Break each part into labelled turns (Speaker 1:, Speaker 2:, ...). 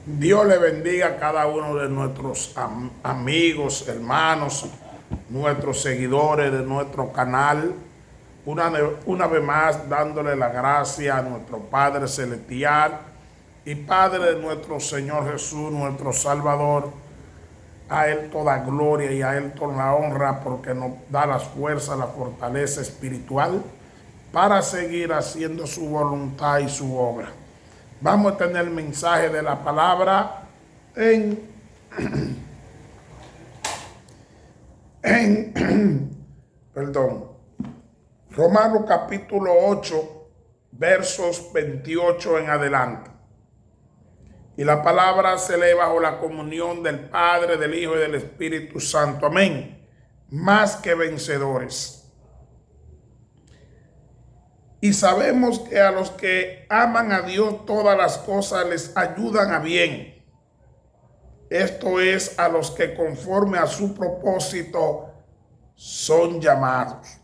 Speaker 1: Dios le bendiga a cada uno de nuestros amigos, hermanos, nuestros seguidores de nuestro canal. Una vez más dándole la gracia a nuestro Padre Celestial y Padre de nuestro Señor Jesús, nuestro Salvador. A Él toda gloria y a Él toda la honra, porque nos da las fuerzas, la fortaleza espiritual para seguir haciendo su voluntad y su obra. Vamos a tener el mensaje de la palabra Romanos capítulo 8, versos 28 en adelante. Y la palabra se lee bajo la comunión del Padre, del Hijo y del Espíritu Santo. Amén. Más que vencedores. Y sabemos que a los que aman a Dios todas las cosas les ayudan a bien. Esto es, a los que conforme a su propósito son llamados.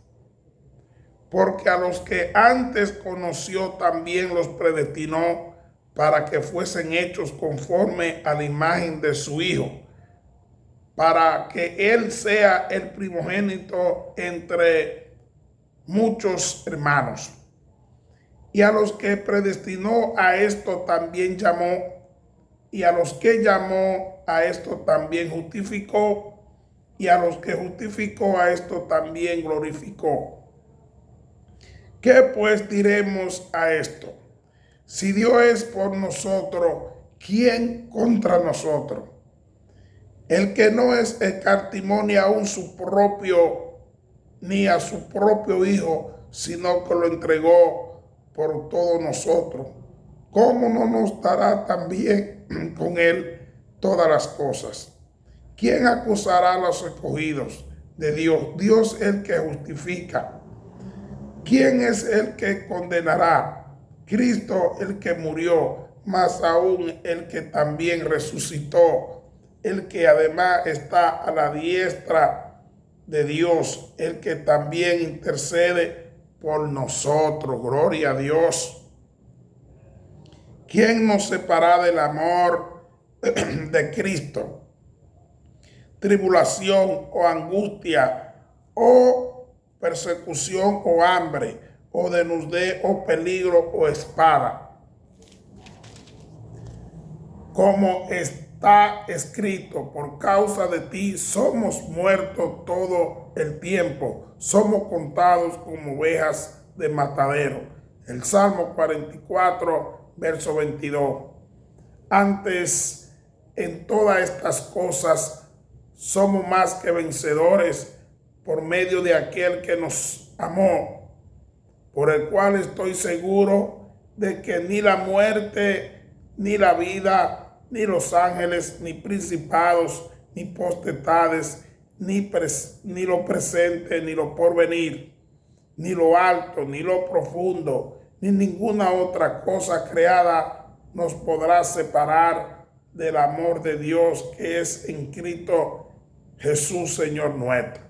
Speaker 1: Porque a los que antes conoció también los predestinó para que fuesen hechos conforme a la imagen de su Hijo, para que Él sea el primogénito entre muchos hermanos. Y a los que predestinó, a esto también llamó, y a los que llamó, a esto también justificó, y a los que justificó, a esto también glorificó. ¿Qué pues diremos a esto? Si Dios es por nosotros, ¿quién contra nosotros? El que no escartimonia aún su propio, ni a su propio Hijo, sino que lo entregó por todos nosotros, ¿cómo no nos dará también con Él todas las cosas? ¿Quién acusará a los escogidos de Dios? Dios es el que justifica. ¿Quién es el que condenará? Cristo el que murió, más aún el que también resucitó, el que además está a la diestra de Dios, el que también intercede por nosotros. Gloria a Dios. ¿Quién nos separa del amor de Cristo? Tribulación o angustia o persecución o hambre o desnudez o peligro o espada. Como está escrito, por causa de ti somos muertos todo el tiempo, somos contados como ovejas de matadero. El Salmo 44, verso 22. Antes, en todas estas cosas, somos más que vencedores por medio de aquel que nos amó, por el cual estoy seguro de que ni la muerte, ni la vida, ni los ángeles, ni principados, ni potestades, ni lo presente, ni lo porvenir, ni lo alto, ni lo profundo, ni ninguna otra cosa creada nos podrá separar del amor de Dios que es en Cristo Jesús, Señor nuestro.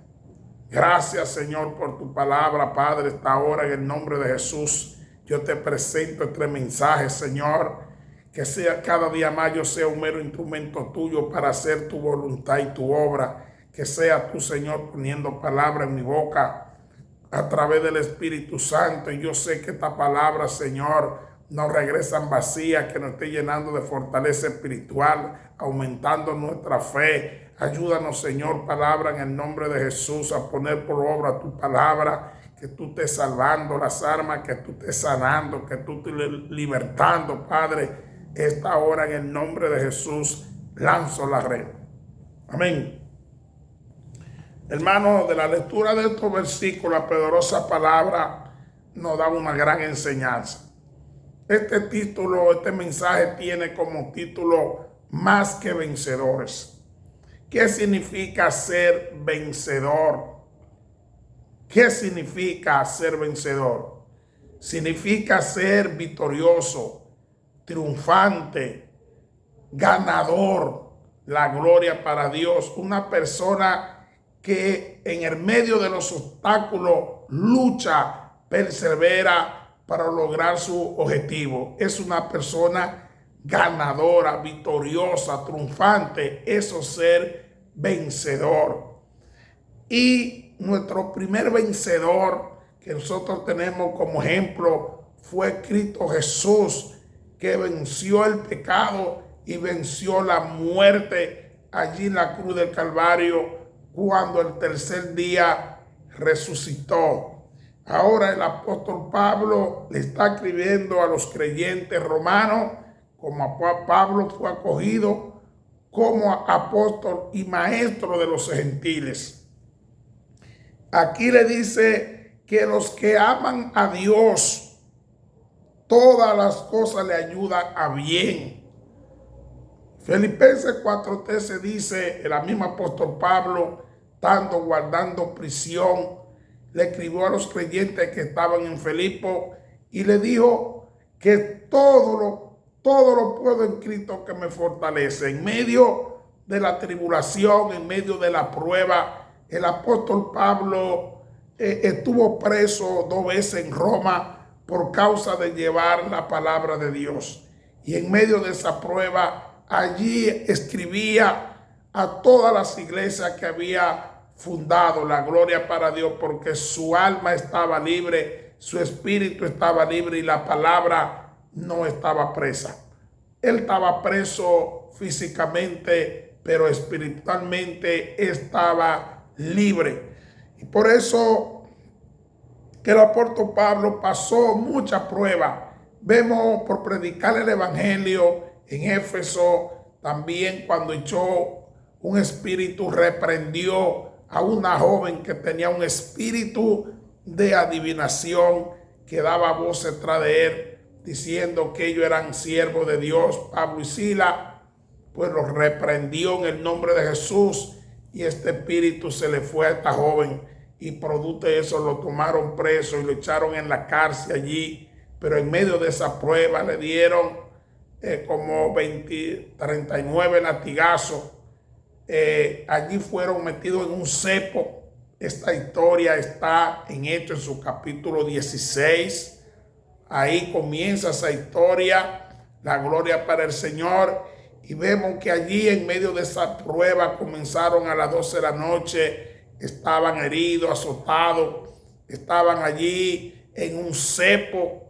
Speaker 1: Gracias, Señor, por tu palabra, Padre. Esta hora, en el nombre de Jesús, yo te presento este mensaje, Señor. Que sea cada día más yo sea un mero instrumento tuyo para hacer tu voluntad y tu obra. Que sea tú, Señor, poniendo palabra en mi boca a través del Espíritu Santo. Y yo sé que esta palabra, Señor, no regresan vacías, que nos esté llenando de fortaleza espiritual, aumentando nuestra fe. Ayúdanos, Señor, palabra en el nombre de Jesús, a poner por obra tu palabra, que tú estés salvando las almas, que tú estés sanando, que tú estés libertando, Padre. Esta hora en el nombre de Jesús lanzo la red. Amén. Hermanos, de la lectura de estos versículos, la poderosa palabra nos da una gran enseñanza. Este mensaje tiene como título Más que vencedores. ¿Qué significa ser vencedor? ¿Qué significa ser vencedor? Significa ser victorioso, triunfante, ganador. La gloria para Dios. Una persona que en el medio de los obstáculos lucha, persevera para lograr su objetivo. Es una persona ganadora, victoriosa, triunfante. Eso es ser vencedor. Y nuestro primer vencedor que nosotros tenemos como ejemplo fue Cristo Jesús, que venció el pecado y venció la muerte allí en la cruz del Calvario, cuando el tercer día resucitó. Ahora el apóstol Pablo le está escribiendo a los creyentes romanos, como Pablo fue acogido como apóstol y maestro de los gentiles. Aquí le dice que los que aman a Dios, todas las cosas le ayudan a bien. Filipenses 4:13 dice, el mismo apóstol Pablo, estando guardando prisión, le escribió a los creyentes que estaban en Filipo y le dijo que todo lo puedo en Cristo que me fortalece. En medio de la tribulación, en medio de la prueba, el apóstol Pablo estuvo preso 2 veces en Roma por causa de llevar la palabra de Dios. Y en medio de esa prueba, allí escribía a todas las iglesias que había fundado. La gloria para Dios, porque su alma estaba libre, su espíritu estaba libre y la palabra no estaba presa. Él estaba preso físicamente, pero espiritualmente estaba libre. Y por eso que el apóstol Pablo pasó mucha prueba. Vemos por predicar el evangelio en Éfeso, también cuando echó un espíritu, reprendió a una joven que tenía un espíritu de adivinación, que daba voces tras de él, diciendo que ellos eran siervos de Dios. Pablo y Silas, pues los reprendió en el nombre de Jesús, y este espíritu se le fue a esta joven, y producto de eso lo tomaron preso y lo echaron en la cárcel allí. Pero en medio de esa prueba le dieron como 39 latigazos. Allí fueron metidos en un cepo. Esta historia está en Hechos, en su capítulo 16. Ahí comienza esa historia, la gloria para el Señor. Y vemos que allí en medio de esa prueba comenzaron a las 12 de la noche, estaban heridos, azotados, estaban allí en un cepo.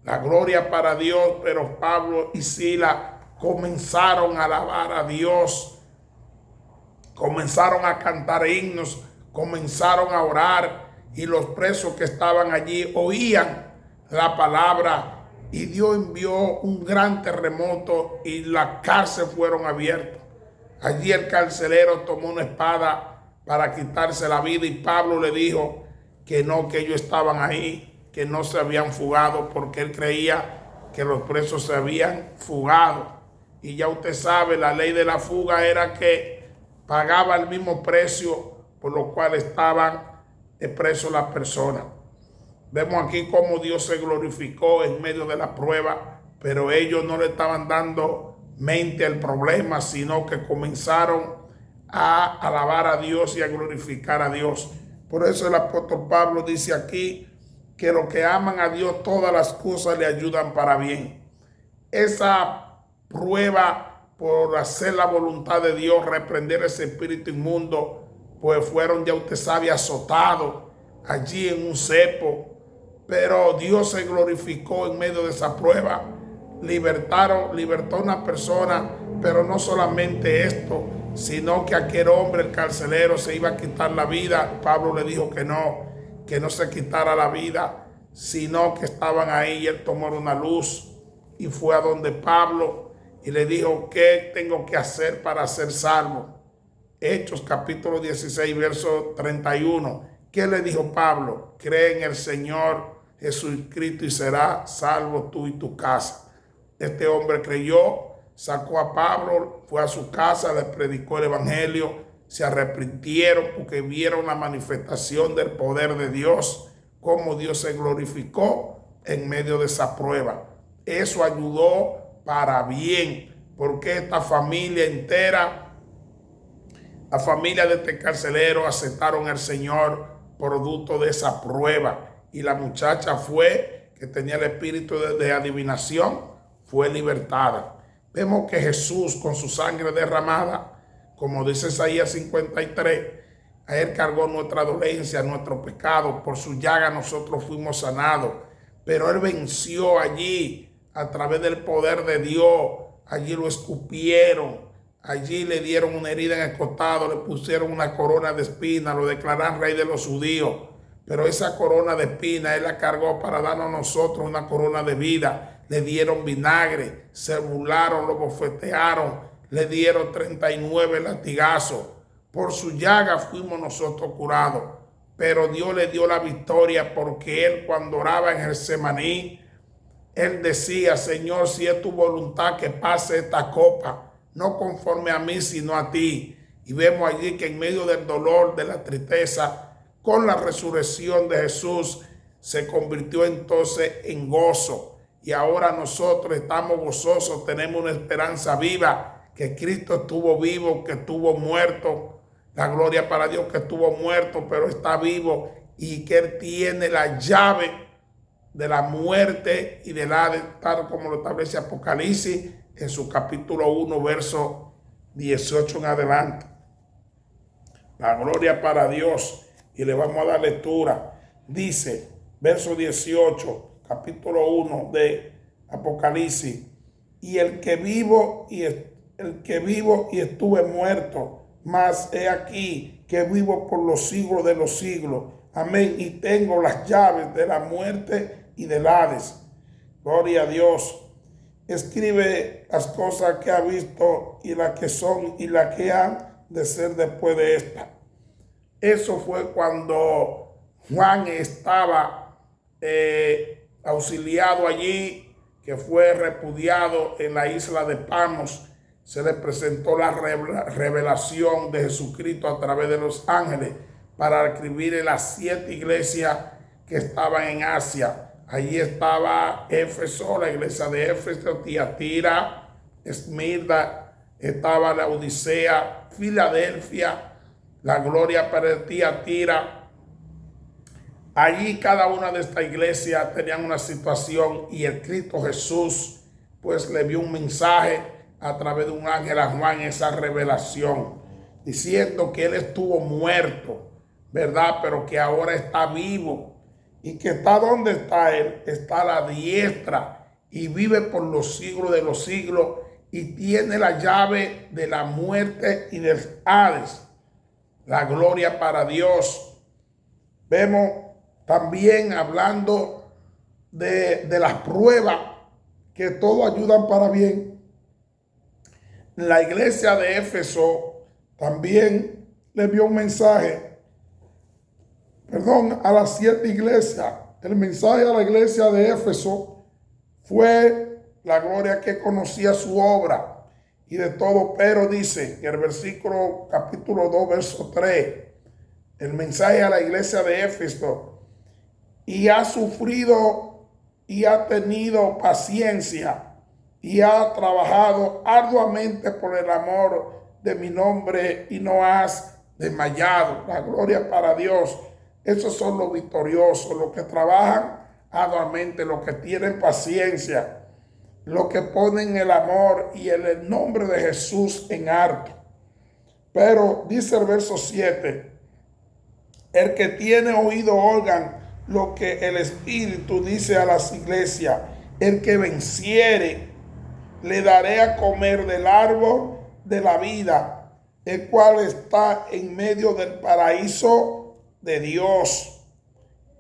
Speaker 1: La gloria para Dios. Pero Pablo y Silas comenzaron a alabar a Dios, comenzaron a cantar himnos, comenzaron a orar, y los presos que estaban allí oían la palabra, y Dios envió un gran terremoto y las cárceles fueron abiertas. Allí el carcelero tomó una espada para quitarse la vida, y Pablo le dijo que no, que ellos estaban ahí, que no se habían fugado, porque él creía que los presos se habían fugado. Y ya usted sabe, la ley de la fuga era que pagaba el mismo precio por lo cual estaban presos las personas. Vemos aquí cómo Dios se glorificó en medio de la prueba, pero ellos no le estaban dando mente al problema, sino que comenzaron a alabar a Dios y a glorificar a Dios. Por eso el apóstol Pablo dice aquí que los que aman a Dios, todas las cosas le ayudan para bien. Esa prueba por hacer la voluntad de Dios, reprender ese espíritu inmundo, pues fueron, ya usted sabe, azotados allí en un cepo. Pero Dios se glorificó en medio de esa prueba. Libertó a una persona, pero no solamente esto, sino que aquel hombre, el carcelero, se iba a quitar la vida. Pablo le dijo que no se quitara la vida, sino que estaban ahí, y él tomó una luz y fue a donde Pablo y le dijo: ¿qué tengo que hacer para ser salvo? Hechos capítulo 16, verso 31. ¿Qué le dijo Pablo? Cree en el Señor Jesucristo y será salvo tú y tu casa. Este hombre creyó, sacó a Pablo, fue a su casa, le predicó el evangelio, se arrepintieron porque vieron la manifestación del poder de Dios, cómo Dios se glorificó en medio de esa prueba. Eso ayudó para bien, porque esta familia entera, la familia de este carcelero, aceptaron al Señor producto de esa prueba. Y la muchacha que tenía el espíritu de adivinación, fue libertada. vemos que Jesús con su sangre derramada, como dice Isaías 53, a él cargó nuestra dolencia, nuestro pecado, por su llaga nosotros fuimos sanados, pero él venció allí a través del poder de Dios. Allí lo escupieron, allí le dieron una herida en el costado, le pusieron una corona de espinas, lo declararon rey de los judíos. Pero esa corona de espinas él la cargó para darnos a nosotros una corona de vida. Le dieron vinagre, se burlaron, lo bofetearon, le dieron 39 latigazos. Por su llaga fuimos nosotros curados. Pero Dios le dio la victoria, porque él, cuando oraba en Getsemaní, él decía: Señor, si es tu voluntad que pase esta copa, no conforme a mí, sino a ti. Y vemos allí que en medio del dolor, de la tristeza, con la resurrección de Jesús, se convirtió entonces en gozo. Y ahora nosotros estamos gozosos, tenemos una esperanza viva, que Cristo estuvo vivo, que estuvo muerto. La gloria para Dios, que estuvo muerto, pero está vivo, y que Él tiene la llave de la muerte y del Hades, tal como lo establece Apocalipsis en su capítulo 1, verso 18 en adelante. La gloria para Dios. Y le vamos a dar lectura. Dice, verso 18, capítulo 1 de Apocalipsis: y el que vivo y estuve muerto, mas he aquí que vivo por los siglos de los siglos. Amén. Y tengo las llaves de la muerte y del Hades. Gloria a Dios. Escribe las cosas que ha visto, y las que son y las que han de ser después de esta. Eso fue cuando Juan estaba auxiliado allí, que fue repudiado en la isla de Patmos. Se le presentó la revelación de Jesucristo a través de los ángeles para escribir en las 7 iglesias que estaban en Asia. Allí estaba Éfeso, la iglesia de Éfeso, Tiatira, Esmirna, estaba la Odisea, Filadelfia, la gloria para Tiatira. Allí cada una de estas iglesias tenían una situación, y el Cristo Jesús pues le dio un mensaje a través de un ángel a Juan, esa revelación, diciendo que él estuvo muerto, ¿verdad? Pero que ahora está vivo, y que está donde está él, está a la diestra, y vive por los siglos de los siglos, y tiene la llave de la muerte y del Hades. La gloria para Dios. Vemos también, hablando de las pruebas, que todo ayudan para bien. La iglesia de Éfeso también le envió un mensaje, a las 7 iglesias. El mensaje a la iglesia de Éfeso fue la gloria, que conocía su obra y de todo, pero dice en el versículo capítulo 2, verso 3, el mensaje a la iglesia de Éfeso: y ha sufrido y ha tenido paciencia y ha trabajado arduamente por el amor de mi nombre, y no has desmayado. La gloria para Dios. Esos son los victoriosos, los que trabajan arduamente, los que tienen paciencia, los que ponen el amor y el nombre de Jesús en alto. Pero dice el verso 7: el que tiene oído, oigan lo que el Espíritu dice a las iglesias. El que venciere, le daré a comer del árbol de la vida, el cual está en medio del paraíso de Dios.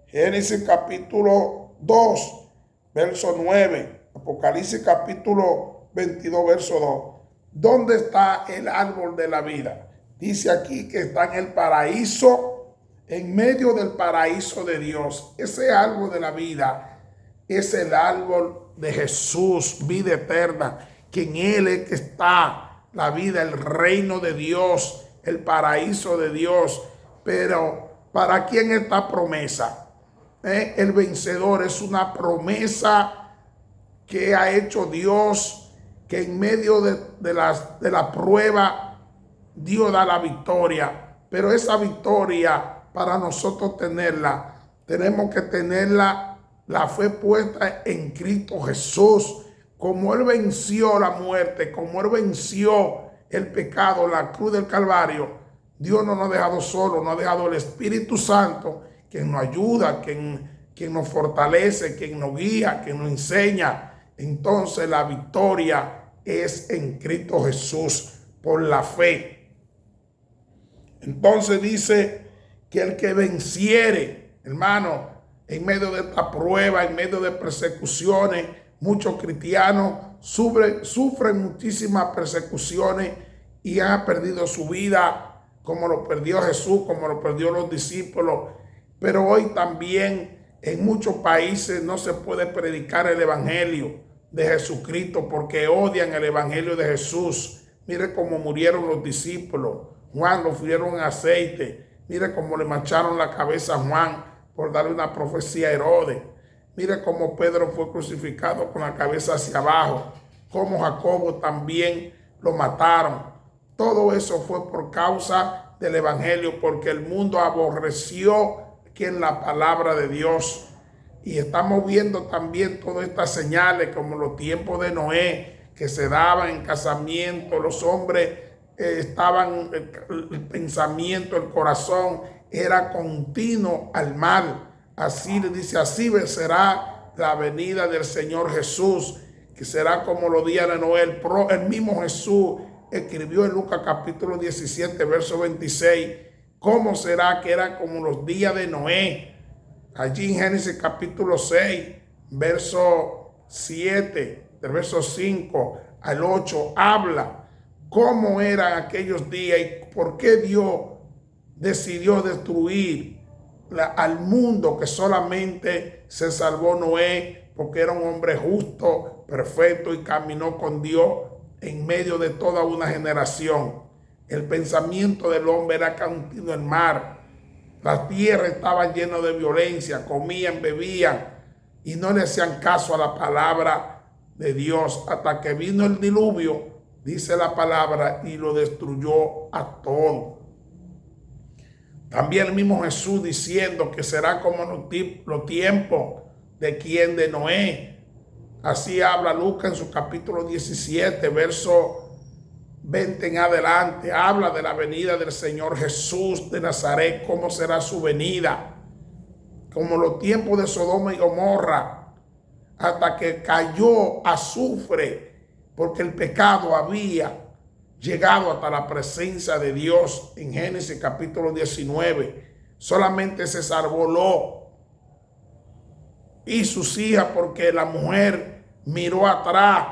Speaker 1: Génesis capítulo 2, verso 9. Apocalipsis capítulo 22, verso 2. ¿Dónde está el árbol de la vida? Dice aquí que está en el paraíso, en medio del paraíso de Dios. Ese árbol de la vida es el árbol de Jesús, vida eterna, que en Él es que está la vida, el reino de Dios, el paraíso de Dios. Pero ¿para quién esta promesa? El vencedor. Es una promesa que ha hecho Dios, que en medio de la prueba Dios da la victoria. Pero esa victoria, para nosotros tenerla, tenemos que tenerla, la fe puesta en Cristo Jesús, como Él venció la muerte, como Él venció el pecado, la cruz del Calvario, Dios no nos ha dejado solo, nos ha dejado el Espíritu Santo, quien nos ayuda, quien nos fortalece, quien nos guía, quien nos enseña. Entonces la victoria es en Cristo Jesús por la fe. Entonces dice que el que venciere, hermano, en medio de esta prueba, en medio de persecuciones, muchos cristianos sufren muchísimas persecuciones y han perdido su vida, como lo perdió Jesús, como lo perdió los discípulos. Pero hoy también en muchos países no se puede predicar el evangelio de Jesucristo porque odian el evangelio de Jesús. Mire cómo murieron los discípulos. Juan lo frieron en aceite. Mire cómo le mancharon la cabeza a Juan por darle una profecía a Herodes. Mire cómo Pedro fue crucificado con la cabeza hacia abajo. Cómo Jacobo también lo mataron. Todo eso fue por causa del evangelio, porque el mundo aborreció que en la palabra de Dios. Y estamos viendo también todas estas señales, como los tiempos de Noé, que se daban en casamiento. Los hombres estaban, el pensamiento, el corazón era continuo al mal. Así le dice, así será la venida del Señor Jesús, que será como los días de Noé. El mismo Jesús escribió en Lucas capítulo 17, verso 26, cómo será que era como los días de Noé. Allí en Génesis capítulo 6, verso 7, del verso 5 al 8, habla cómo eran aquellos días y por qué Dios decidió destruir al mundo, que solamente se salvó Noé porque era un hombre justo, perfecto y caminó con Dios en medio de toda una generación. El pensamiento del hombre era continuo en mar. Las tierras estaban llenas de violencia, comían, bebían y no le hacían caso a la palabra de Dios hasta que vino el diluvio, dice la palabra, y lo destruyó a todo. También el mismo Jesús diciendo que será como los tiempos de quien, de Noé. Así habla Lucas en su capítulo 17, verso 20 en adelante. Habla de la venida del Señor Jesús de Nazaret, cómo será su venida. Como los tiempos de Sodoma y Gomorra, hasta que cayó azufre, porque el pecado había llegado hasta la presencia de Dios. En Génesis capítulo 19, solamente se salvó Lot y sus hijas, porque la mujer miró atrás,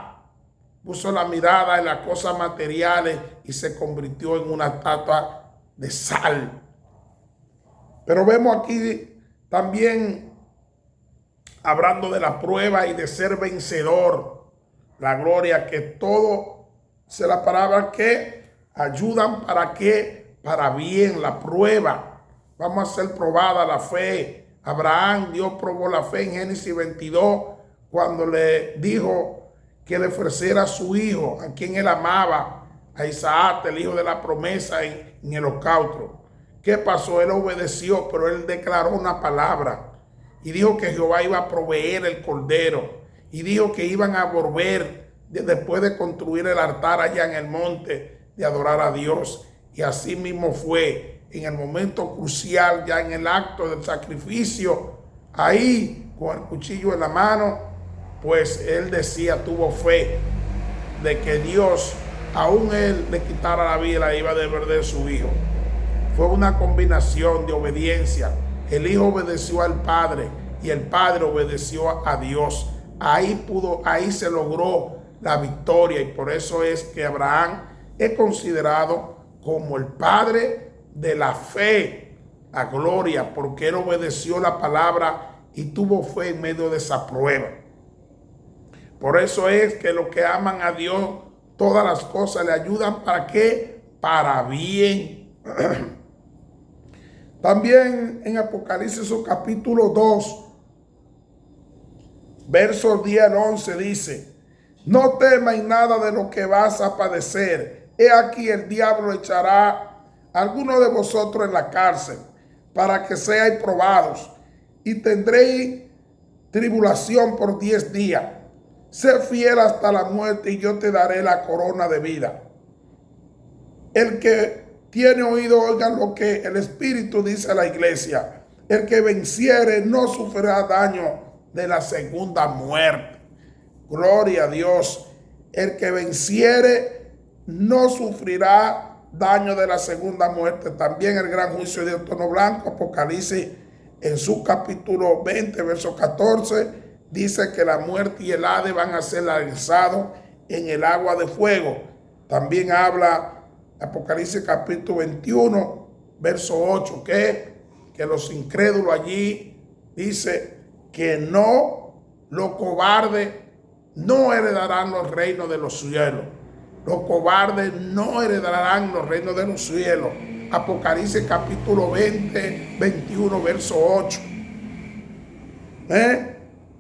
Speaker 1: puso la mirada en las cosas materiales y se convirtió en una estatua de sal. Pero vemos aquí también, hablando de la prueba y de ser vencedor, la gloria, que todo se la palabra que ayudan para qué, para bien, la prueba. Vamos a ser probada la fe. Abraham, Dios probó la fe en Génesis 22 cuando le dijo que le ofreciera a su hijo, a quien él amaba, a Isaac, el hijo de la promesa, en el holocausto. ¿Qué pasó? Él obedeció, pero él declaró una palabra y dijo que Jehová iba a proveer el cordero y dijo que iban a volver después de construir el altar allá en el monte de adorar a Dios. Y así mismo fue en el momento crucial, ya en el acto del sacrificio, ahí con el cuchillo en la mano, pues él decía, tuvo fe de que Dios, aún él le quitara la vida, la iba a devolver de su hijo. Fue una combinación de obediencia. El hijo obedeció al padre y el padre obedeció a Dios. Ahí se logró la victoria, y por eso es que Abraham es considerado como el padre de la fe, la gloria, porque él obedeció la palabra y tuvo fe en medio de esa prueba. Por eso es que los que aman a Dios, todas las cosas le ayudan para qué, para bien. También en Apocalipsis capítulo 2, versos 10 al 11 dice: no temáis nada de lo que vas a padecer. He aquí el diablo echará a algunos de vosotros en la cárcel para que seáis probados y tendréis tribulación por 10 días. sé fiel hasta la muerte y yo te daré la corona de vida. El que tiene oído, oigan lo que el Espíritu dice a la iglesia. El que venciere no sufrirá daño de la segunda muerte. Gloria a Dios. El que venciere no sufrirá daño de la segunda muerte. También el gran juicio de tono blanco, Apocalipsis en su capítulo 20, verso 14, dice que la muerte y el Hades van a ser lanzados en el agua de fuego. También habla Apocalipsis capítulo 21, verso 8, que los incrédulos allí dice que no, los cobardes no heredarán los reinos de los cielos. Los cobardes no heredarán los reinos de los cielos. Apocalipsis capítulo 20, 21, verso 8.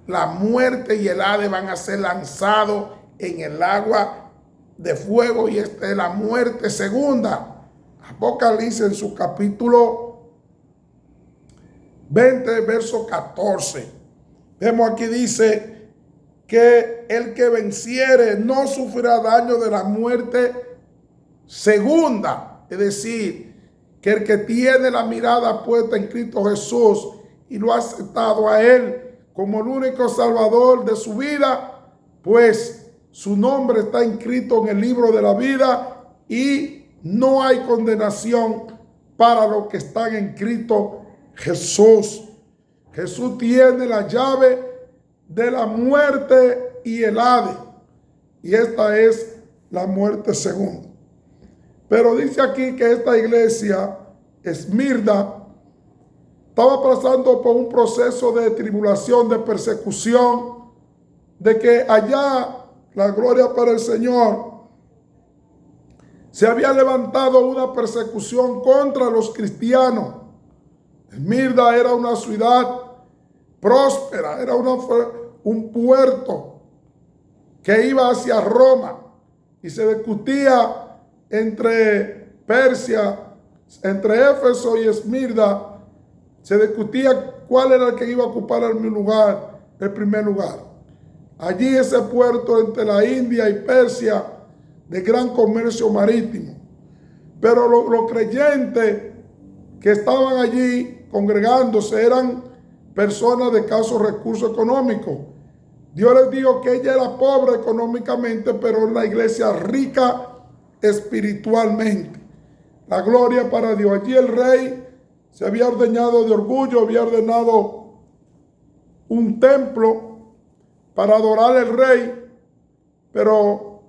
Speaker 1: La muerte y el Hades van a ser lanzados en el agua de fuego, y esta es la muerte segunda. Apocalipsis en su capítulo 20, verso 14. Vemos aquí dice que el que venciere no sufrirá daño de la muerte segunda. Es decir, que el que tiene la mirada puesta en Cristo Jesús y lo ha aceptado a Él como el único Salvador de su vida, pues su nombre está inscrito en el libro de la vida y no hay condenación para los que están en Cristo Jesús. Jesús tiene la llave de la muerte y el Hades, y esta es la muerte segunda. Pero dice aquí que esta iglesia, Esmirna, estaba pasando por un proceso de tribulación, de persecución, de que allá, la gloria para el Señor, se había levantado una persecución contra los cristianos. Esmirna era una ciudad próspera, era un puerto que iba hacia Roma, y se discutía entre Persia, entre Éfeso y Esmirna, se discutía cuál era el que iba a ocupar el primer lugar. Allí ese puerto entre la India y Persia, de gran comercio marítimo. Pero los creyentes que estaban allí congregándose eran personas de escasos recursos económicos. Dios les dijo que ella era pobre económicamente, pero una iglesia rica espiritualmente. La gloria para Dios. Allí el rey se había ordeñado de orgullo, había ordenado un templo para adorar al rey, pero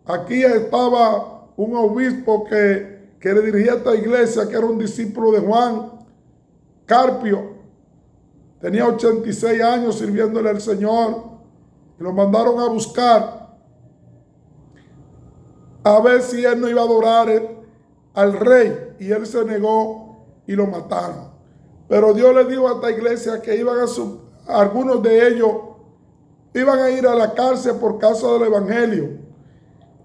Speaker 1: aquí estaba un obispo que le dirigía a esta iglesia, que era un discípulo de Juan, Carpio. Tenía 86 años sirviéndole al Señor, y lo mandaron a buscar a ver si él no iba a adorar al rey, y él se negó y lo mataron. Pero Dios le dijo a esta iglesia que algunos de ellos iban a ir a la cárcel por causa del evangelio,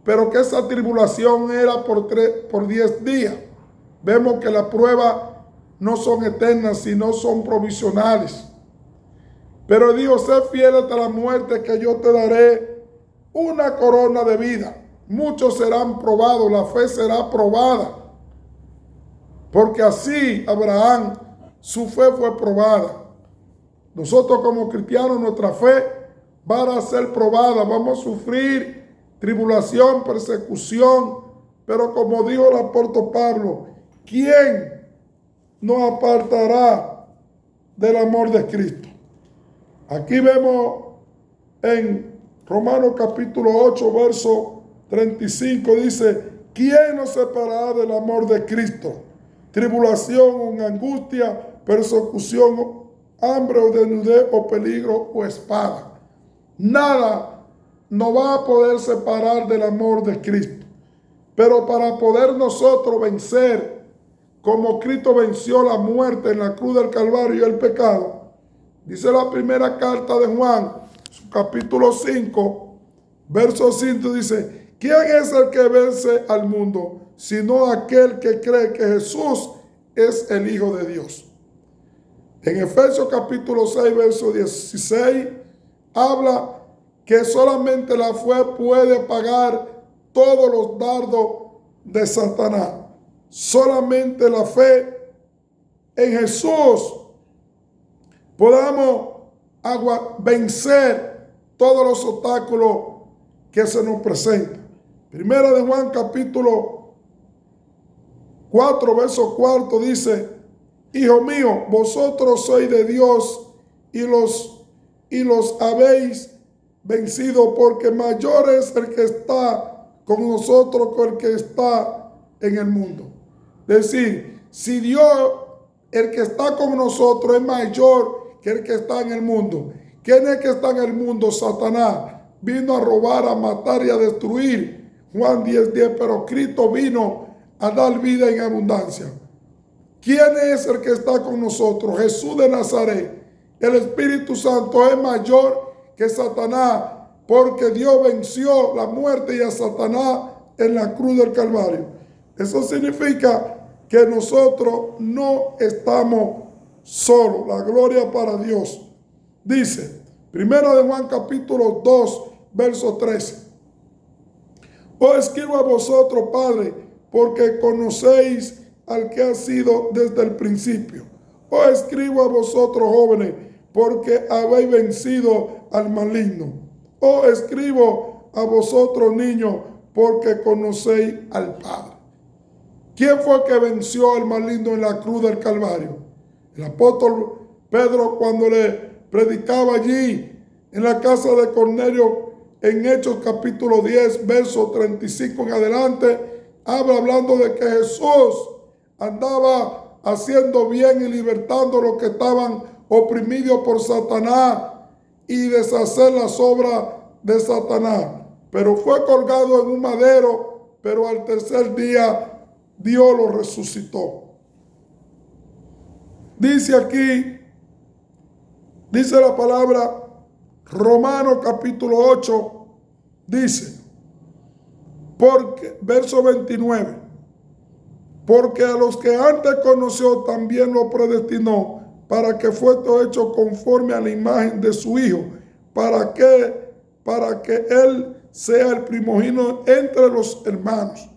Speaker 1: pero que esa tribulación era por 10 días. Vemos que las pruebas no son eternas, sino son provisionales. Pero dijo: sé fiel hasta la muerte, que yo te daré una corona de vida. Muchos serán probados, la fe será probada, porque así Abraham, su fe fue probada. Nosotros como cristianos, nuestra fe va a ser probada, vamos a sufrir tribulación, persecución, pero como dijo el apóstol Pablo, ¿quién nos apartará del amor de Cristo? Aquí vemos en Romanos capítulo 8, verso 35, dice: ¿quién nos separará del amor de Cristo? Tribulación o angustia, persecución, hambre o desnudez o peligro o espada. Nada nos va a poder separar del amor de Cristo. Pero para poder nosotros vencer, como Cristo venció la muerte en la cruz del Calvario y el pecado, dice la primera carta de Juan, su capítulo 5, verso 5, dice: ¿quién es el que vence al mundo, sino aquel que cree que Jesús es el Hijo de Dios? En Efesios capítulo 6, verso 16, habla que solamente la fe puede apagar todos los dardos de Satanás. Solamente la fe en Jesús podamos vencer todos los obstáculos que se nos presentan. Primera de Juan capítulo 4, verso 4 dice: Hijo mío, vosotros sois de Dios y los habéis vencido, porque mayor es el que está con nosotros que el que está en el mundo. Es decir, si Dios, el que está con nosotros, es mayor que el que está en el mundo. ¿Quién es el que está en el mundo? Satanás. Vino a robar, a matar y a destruir. Juan 10:10, pero Cristo vino a dar vida en abundancia. ¿Quién es el que está con nosotros? Jesús de Nazaret. El Espíritu Santo es mayor que Satanás, porque Dios venció la muerte y a Satanás en la cruz del Calvario. Eso significa que nosotros no estamos solos. La gloria para Dios. Dice, Primera de Juan capítulo 2, verso 13. Os escribo a vosotros, Padre, porque conocéis al que ha sido desde el principio. Os escribo a vosotros, jóvenes, porque habéis vencido al maligno. Os escribo a vosotros, niños, porque conocéis al Padre. ¿Quién fue que venció al maligno en la cruz del Calvario? El apóstol Pedro, cuando le predicaba allí en la casa de Cornelio, en Hechos capítulo 10, verso 35 en adelante, habla hablando de que Jesús andaba haciendo bien y libertando a los que estaban oprimidos por Satanás y deshacer las obras de Satanás. Pero fue colgado en un madero, pero al tercer día Dios lo resucitó. Dice aquí, dice la palabra, Romanos capítulo 8, dice, porque, verso 29, porque a los que antes conoció también lo predestinó para que fuese hecho conforme a la imagen de su Hijo, para que Él sea el primogénito entre los hermanos.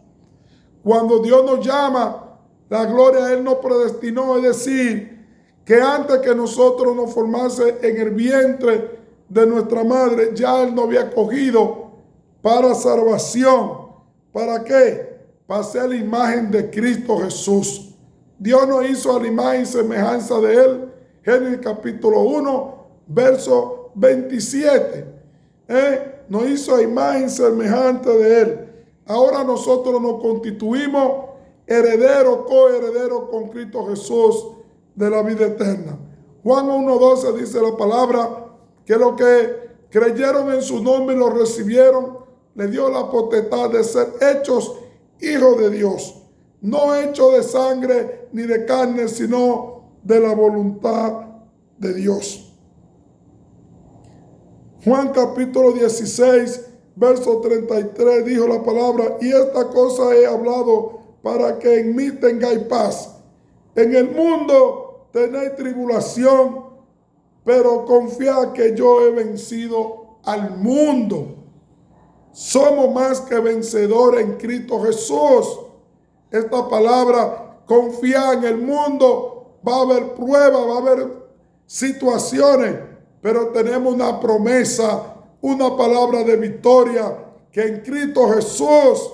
Speaker 1: Cuando Dios nos llama, la gloria Él nos predestinó, es decir, que antes que nosotros nos formase en el vientre de nuestra madre, ya Él nos había cogido para salvación. ¿Para qué? Para ser la imagen de Cristo Jesús. Dios nos hizo a la imagen y semejanza de Él. Génesis capítulo 1, verso 27. Nos hizo a imagen semejante de Él. Ahora nosotros nos constituimos herederos, coherederos con Cristo Jesús de la vida eterna. Juan 1:12 dice la palabra que los que creyeron en su nombre y lo recibieron, le dio la potestad de ser hechos hijos de Dios. No hechos de sangre ni de carne, sino de la voluntad de Dios. Juan capítulo 16, verso 33 dijo la palabra: y esta cosa he hablado para que en mí tengáis paz. En el mundo tenéis tribulación, pero confiad que yo he vencido al mundo. Somos más que vencedores en Cristo Jesús. Esta palabra, confiar en el mundo, va a haber pruebas, va a haber situaciones, pero tenemos una promesa, una palabra de victoria, que en Cristo Jesús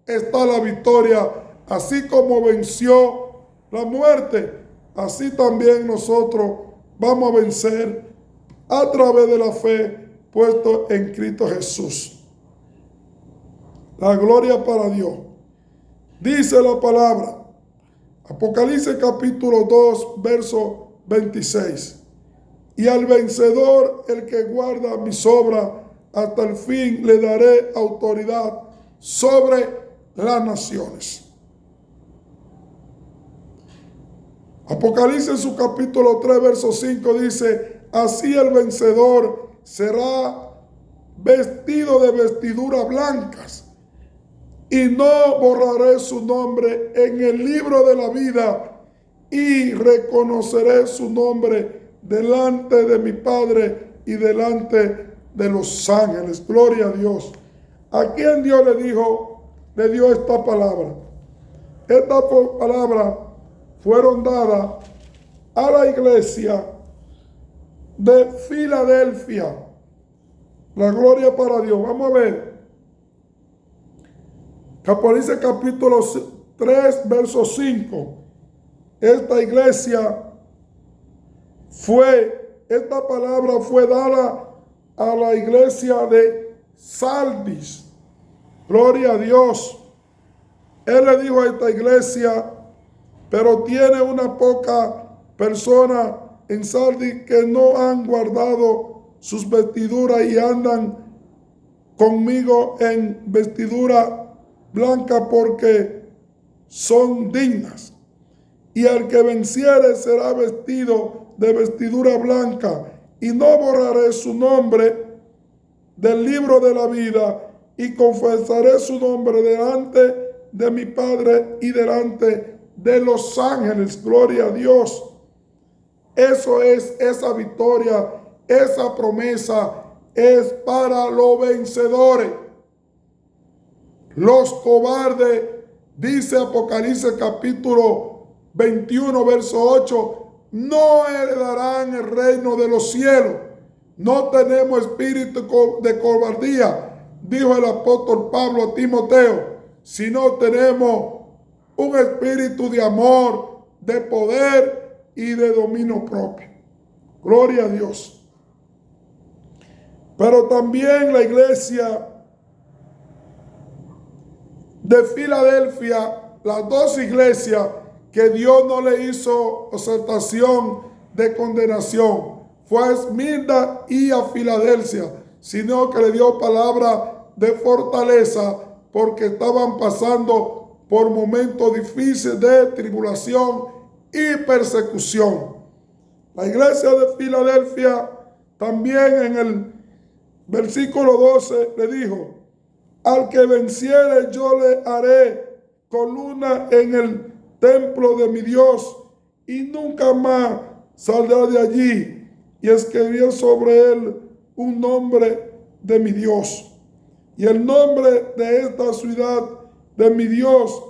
Speaker 1: está la victoria. Así como venció la muerte, así también nosotros vamos a vencer a través de la fe puesto en Cristo Jesús. La gloria para Dios. Dice la palabra, Apocalipsis capítulo 2, verso 26. Y al vencedor, el que guarda mis obras hasta el fin, le daré autoridad sobre las naciones. Apocalipsis en su capítulo 3, verso 5 dice: así el vencedor será vestido de vestiduras blancas, y no borraré su nombre en el libro de la vida, y reconoceré su nombre delante de mi Padre y delante
Speaker 2: de los ángeles. Gloria a Dios. ¿A quién Dios le dio esta palabra? Esta palabra fueron dadas a la iglesia de Filadelfia. La gloria para Dios. Vamos a ver. Apocalipsis capítulo 3, verso 5. Esta palabra fue dada a la iglesia de Sardis. Gloria a Dios. Él le dijo a esta iglesia, pero tiene una poca persona en Sardis que no han guardado sus vestiduras y andan conmigo en vestidura blanca porque son dignas. Y al que venciere será vestido de vestidura blanca, y no borraré su nombre del libro de la vida, y confesaré su nombre delante de mi Padre y delante de los ángeles. Gloria a Dios. Eso es esa victoria, esa promesa es para los vencedores. Los cobardes, dice Apocalipsis capítulo 21, verso 8, no heredarán el reino de los cielos. No tenemos espíritu de cobardía, dijo el apóstol Pablo a Timoteo, sino tenemos un espíritu de amor, de poder y de dominio propio. Gloria a Dios. Pero también la iglesia de Filadelfia, las dos iglesias que Dios no le hizo exaltación de condenación, fue a Esmirna y a Filadelfia, sino que le dio palabra de fortaleza porque estaban pasando por momentos difíciles de tribulación y persecución. La iglesia de Filadelfia también en el versículo 12 le dijo, al que venciere yo le haré columna en el templo de mi Dios y nunca más saldrá de allí, y escribió sobre él un nombre de mi Dios. Y el nombre de esta ciudad de mi Dios,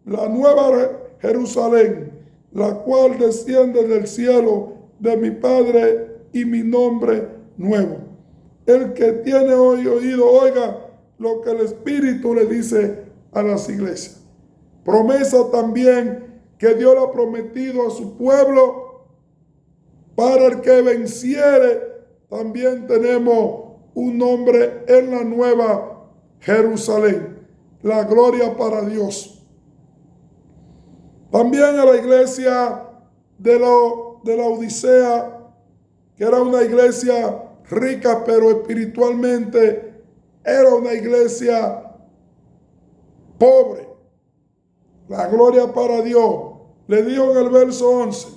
Speaker 2: la nueva Jerusalén, la cual desciende del cielo de mi Padre, y mi nombre nuevo. El que tiene oído, oiga lo que el Espíritu le dice a las iglesias. Promesa también que Dios le ha prometido a su pueblo. Para el que venciere, también tenemos un nombre en la nueva Jerusalén. La gloria para Dios. También a la iglesia de la Odisea, que era una iglesia rica, pero espiritualmente era una iglesia pobre. La gloria para Dios. Le dijo en el verso 11.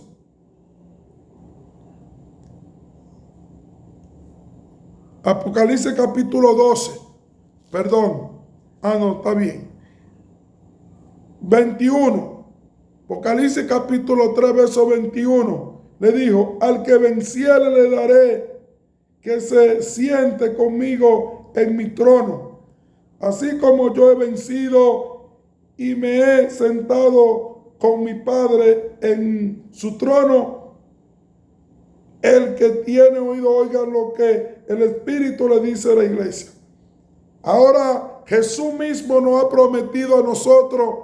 Speaker 2: Apocalipsis capítulo 12. Perdón. No, está bien. 21. Apocalipsis capítulo 3, verso 21. Le dijo, al que venciere le daré que se siente conmigo en mi trono, así como yo he vencido y me he sentado con mi Padre en su trono. El que tiene oído, oiga lo que el Espíritu le dice a la iglesia. Ahora Jesús mismo nos ha prometido a nosotros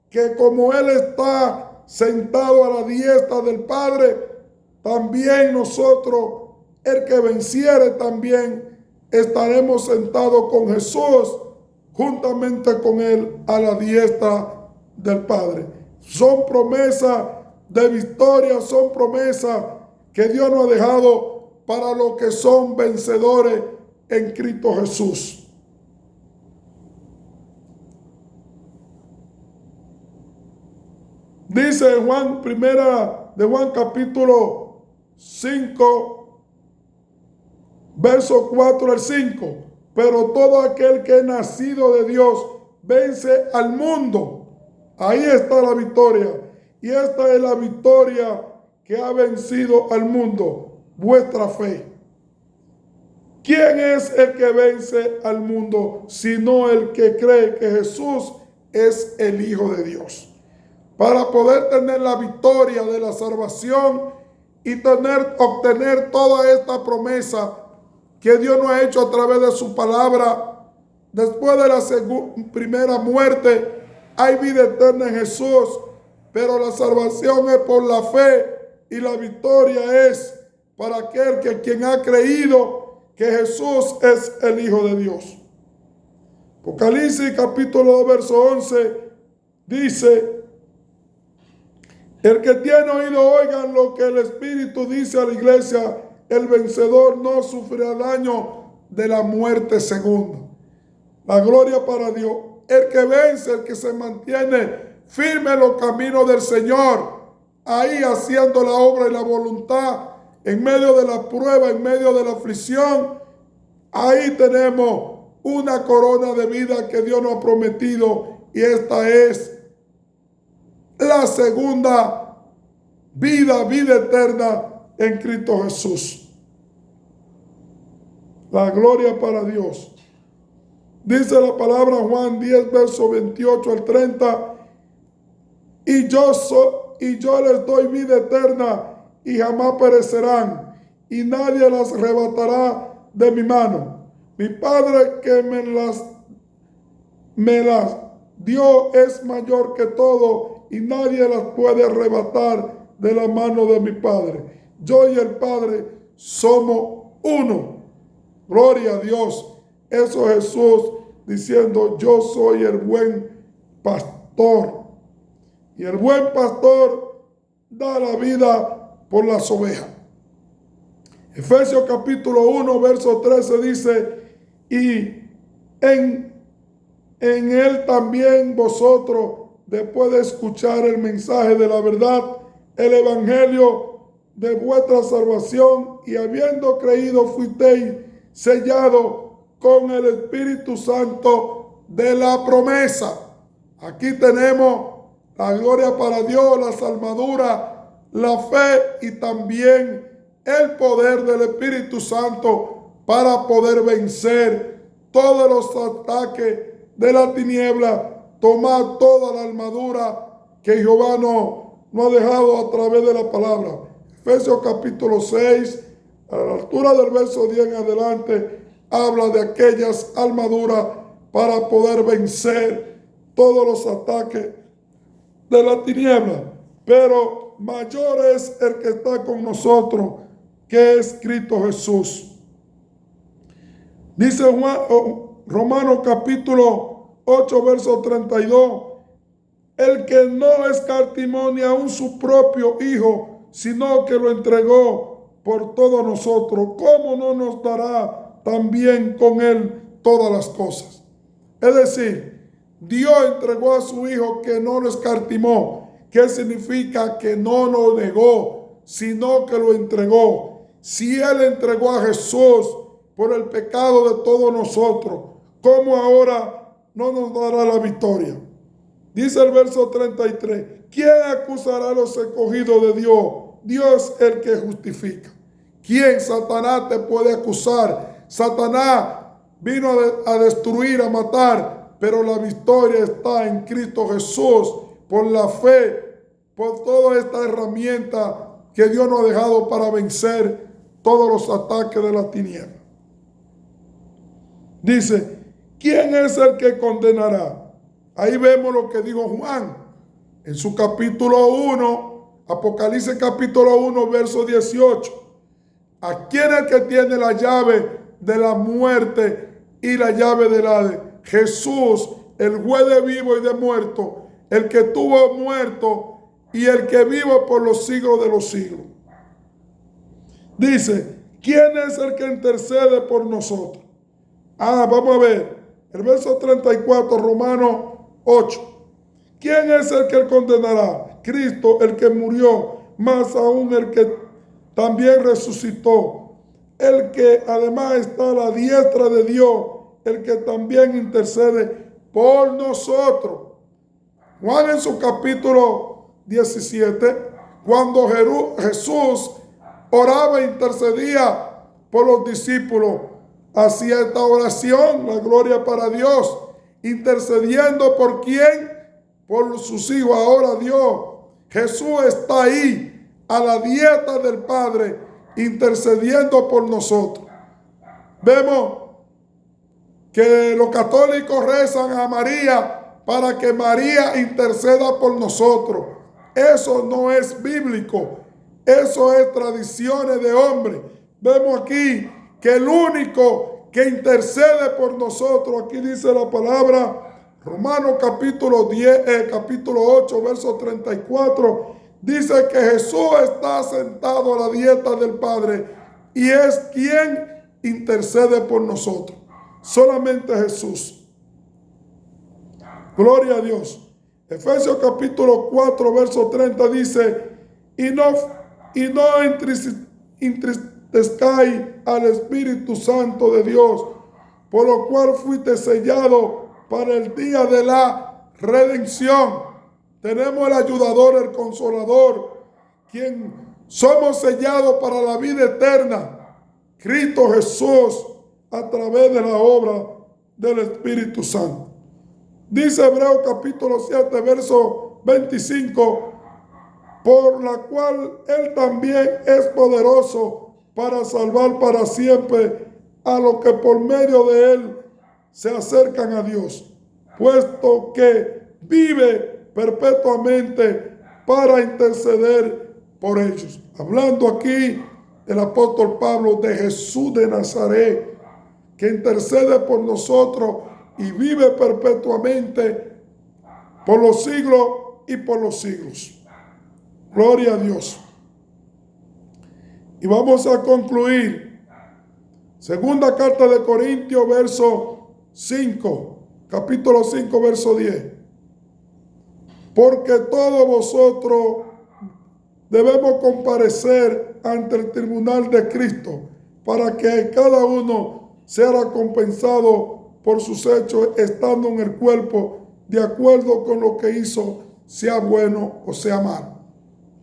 Speaker 2: que como Él está sentado a la diestra del Padre, también nosotros, el que venciere, también estaremos sentados con Jesús, juntamente con Él a la diestra del Padre. Son promesas de victoria, son promesas que Dios nos ha dejado para los que son vencedores en Cristo Jesús. Dice Juan, primera de Juan capítulo 5, verso 4 al 5. Pero todo aquel que es nacido de Dios vence al mundo. Ahí está la victoria. Y esta es la victoria que ha vencido al mundo, vuestra fe. ¿Quién es el que vence al mundo sino el que cree que Jesús es el Hijo de Dios? Para poder tener la victoria de la salvación y obtener toda esta promesa que Dios nos ha hecho a través de su palabra, después de la primera muerte hay vida eterna en Jesús, pero la salvación es por la fe y la victoria es para aquel quien ha creído que Jesús es el Hijo de Dios. Apocalipsis capítulo 2 verso 11 dice: el que tiene oído oigan lo que el Espíritu dice a la iglesia, el vencedor no sufrirá daño de la muerte segunda. La gloria para Dios. El que vence, el que se mantiene firme en los caminos del Señor, ahí haciendo la obra y la voluntad, en medio de la prueba, en medio de la aflicción, ahí tenemos una corona de vida que Dios nos ha prometido, y esta es la segunda vida eterna en Cristo Jesús. La gloria para Dios. Dice la palabra Juan 10, verso 28 al 30, y yo les doy vida eterna y jamás perecerán, y nadie las arrebatará de mi mano. Mi Padre que me las dio es mayor que todo, y nadie las puede arrebatar de la mano de mi Padre. Yo y el Padre somos uno. Gloria a Dios. Eso es Jesús diciendo: yo soy el buen pastor. Y el buen pastor da la vida por las ovejas. Efesios capítulo 1, verso 13 dice: y en él también vosotros, después de escuchar el mensaje de la verdad, el evangelio de vuestra salvación, y habiendo creído, fuisteis sellados con el Espíritu Santo de la promesa. Aquí tenemos la gloria para Dios, las armaduras, la fe y también el poder del Espíritu Santo para poder vencer todos los ataques de la tiniebla, tomar toda la armadura que Jehová nos ha dejado a través de la palabra. Efesios capítulo 6, a la altura del verso 10 en adelante, habla de aquellas armaduras para poder vencer todos los ataques de la tiniebla. Pero mayor es el que está con nosotros, que es Cristo Jesús. Dice Romanos capítulo 8, verso 32, el que no escatimó ni aun su propio Hijo, sino que lo entregó por todos nosotros, ¿cómo no nos dará también con él todas las cosas? Es decir, Dios entregó a su Hijo que no lo escatimó. ¿Qué significa? Que no lo negó, sino que lo entregó. Si Él entregó a Jesús por el pecado de todos nosotros, ¿cómo ahora no nos dará la victoria? Dice el verso 33, ¿quién acusará a los escogidos de Dios? Dios es el que justifica. ¿Quién? Satanás te puede acusar. Satanás vino a destruir, a matar, pero la victoria está en Cristo Jesús, por la fe, por toda esta herramienta que Dios nos ha dejado para vencer todos los ataques de la tiniebla. Dice, ¿quién es el que condenará? Ahí vemos lo que dijo Juan en su capítulo 1, Apocalipsis capítulo 1, verso 18. ¿A quién es el que tiene la llave de la muerte y la llave del Hades? Jesús, el juez de vivo y de muerto, el que tuvo muerto y el que vive por los siglos de los siglos. Dice, ¿quién es el que intercede por nosotros? Vamos a ver, el verso 34, Romanos 8. ¿Quién es el que condenará? Cristo, el que murió, más aún el que también resucitó, el que además está a la diestra de Dios, el que también intercede por nosotros. Juan en su capítulo 17, cuando Jesús oraba e intercedía por los discípulos, hacía esta oración, la gloria para Dios, intercediendo por quién, por sus hijos. Ahora Dios, Jesús está ahí a la dieta del Padre, intercediendo por nosotros. Vemos que los católicos rezan a María para que María interceda por nosotros. Eso no es bíblico, eso es tradiciones de hombre. Vemos aquí que el único que intercede por nosotros, aquí dice la palabra, Romanos capítulo 8, verso 34, dice que Jesús está sentado a la dieta del Padre y es quien intercede por nosotros. Solamente Jesús. Gloria a Dios. Efesios capítulo 4, verso 30 dice, y no entristezcáis al Espíritu Santo de Dios, por lo cual fuiste sellado para el día de la redención. Tenemos el ayudador, el consolador, quien somos sellados para la vida eterna, Cristo Jesús, a través de la obra del Espíritu Santo. Dice Hebreos capítulo 7, verso 25, por la cual Él también es poderoso para salvar para siempre a los que por medio de Él se acercan a Dios, puesto que vive perpetuamente para interceder por ellos. Hablando aquí el apóstol Pablo de Jesús de Nazaret, que intercede por nosotros y vive perpetuamente por los siglos y por los siglos. Gloria a Dios. Y vamos a concluir. Segunda carta de Corintios, verso 5, capítulo 5, verso 10. Porque todos vosotros debemos comparecer ante el tribunal de Cristo, para que cada uno sea recompensado por sus hechos, estando en el cuerpo, de acuerdo con lo que hizo, sea bueno o sea malo.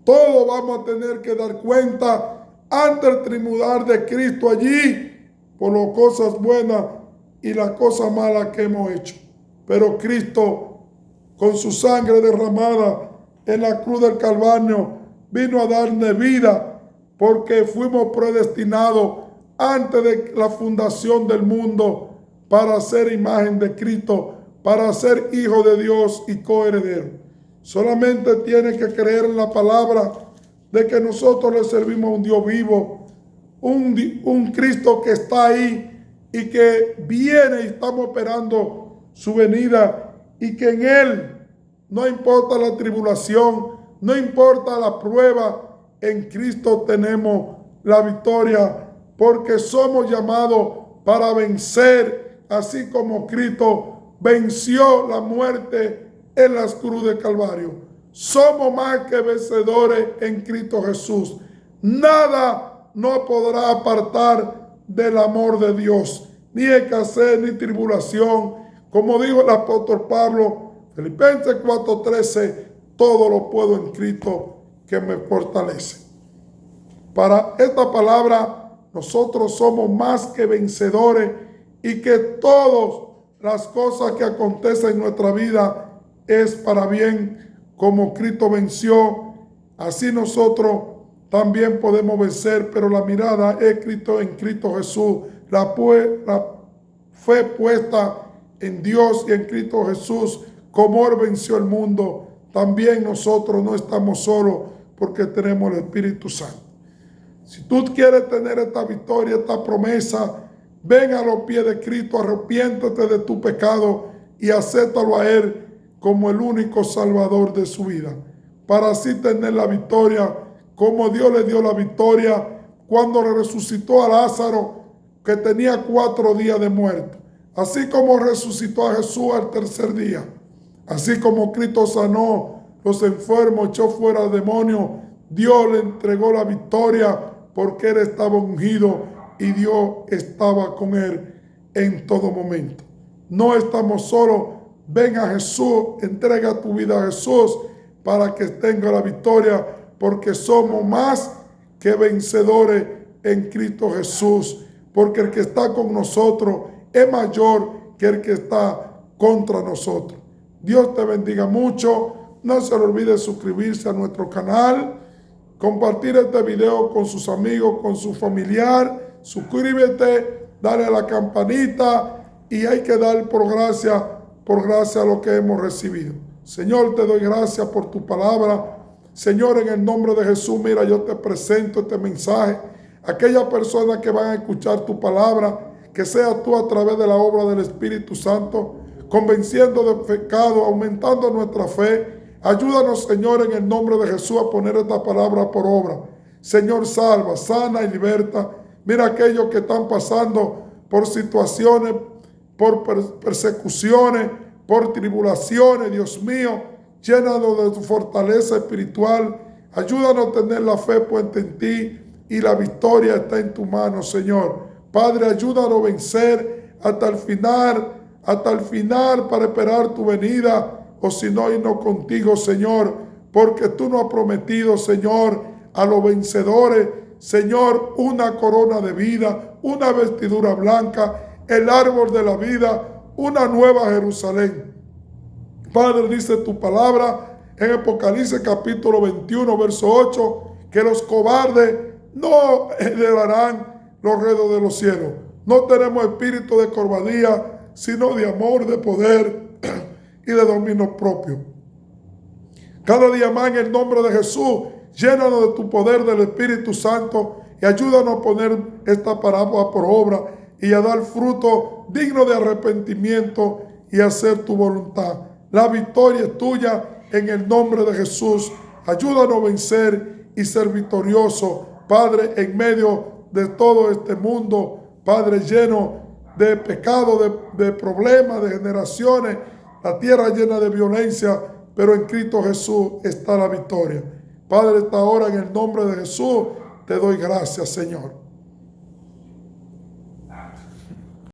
Speaker 2: Todos vamos a tener que dar cuenta ante el tribunal de Cristo allí por las cosas buenas y las cosas malas que hemos hecho. Pero Cristo, con su sangre derramada en la cruz del Calvario, vino a darnos vida, porque fuimos predestinados antes de la fundación del mundo para ser imagen de Cristo, para ser hijo de Dios y coheredero. Solamente tiene que creer en la palabra de que nosotros le servimos a un Dios vivo, un Cristo que está ahí y que viene y estamos esperando su venida, y que en Él no importa la tribulación, no importa la prueba, en Cristo tenemos la victoria, porque somos llamados para vencer, así como Cristo venció la muerte en las cruces del Calvario. Somos más que vencedores en Cristo Jesús. Nada nos podrá apartar del amor de Dios, ni escasez, ni tribulación. Como dijo el apóstol Pablo, Filipenses 4:13, todo lo puedo en Cristo que me fortalece. Para esta palabra, nosotros somos más que vencedores, y que todas las cosas que acontecen en nuestra vida es para bien. Como Cristo venció, así nosotros también podemos vencer, pero la mirada es Cristo, en Cristo Jesús. La fe puesta en Dios y en Cristo Jesús. Como Él venció el mundo, también nosotros no estamos solos, porque tenemos el Espíritu Santo. Si tú quieres tener esta victoria, esta promesa, ven a los pies de Cristo, arrepiéntete de tu pecado y acéptalo a Él como el único salvador de su vida, para así tener la victoria, como Dios le dio la victoria cuando le resucitó a Lázaro, que tenía 4 días de muerto. Así como resucitó a Jesús al tercer día, así como Cristo sanó los enfermos, echó fuera demonios, Dios le entregó la victoria, porque Él estaba ungido y Dios estaba con Él en todo momento. No estamos solos. Ven a Jesús, entrega tu vida a Jesús para que tenga la victoria, porque somos más que vencedores en Cristo Jesús, porque el que está con nosotros es mayor que el que está contra nosotros. Dios te bendiga mucho. No se le olvide suscribirse a nuestro canal, compartir este video con sus amigos, con su familiar. Suscríbete, dale a la campanita y hay que dar por gracia a lo que hemos recibido. Señor, te doy gracias por tu palabra. Señor, en el nombre de Jesús, mira, yo te presento este mensaje. Aquellas personas que van a escuchar tu palabra, que sea tú a través de la obra del Espíritu Santo, convenciendo de pecado, aumentando nuestra fe. Ayúdanos, Señor, en el nombre de Jesús a poner esta palabra por obra. Señor, salva, sana y liberta. Mira aquellos que están pasando por situaciones, por persecuciones, por tribulaciones, Dios mío, llénanos de tu fortaleza espiritual. Ayúdanos a tener la fe puesta en ti y la victoria está en tu mano, Señor. Padre, ayúdanos a vencer hasta el final para esperar tu venida, o si no, irnos contigo, Señor, porque tú nos has prometido, Señor, a los vencedores, Señor, una corona de vida, una vestidura blanca, el árbol de la vida, una nueva Jerusalén. Padre, dice tu palabra en Apocalipsis capítulo 21, verso 8, que los cobardes no heredarán los reinos de los cielos. No tenemos espíritu de cobardía, sino de amor, de poder y de dominio propio. Cada día más, en el nombre de Jesús, llénanos de tu poder del Espíritu Santo y ayúdanos a poner esta parábola por obra y a dar fruto digno de arrepentimiento y hacer tu voluntad. La victoria es tuya en el nombre de Jesús. Ayúdanos a vencer y ser victorioso, Padre, en medio de todo este mundo, Padre, lleno de pecado, de problemas, de generaciones, la tierra llena de violencia, pero en Cristo Jesús está la victoria. Padre, esta hora en el nombre de Jesús te doy gracias, Señor.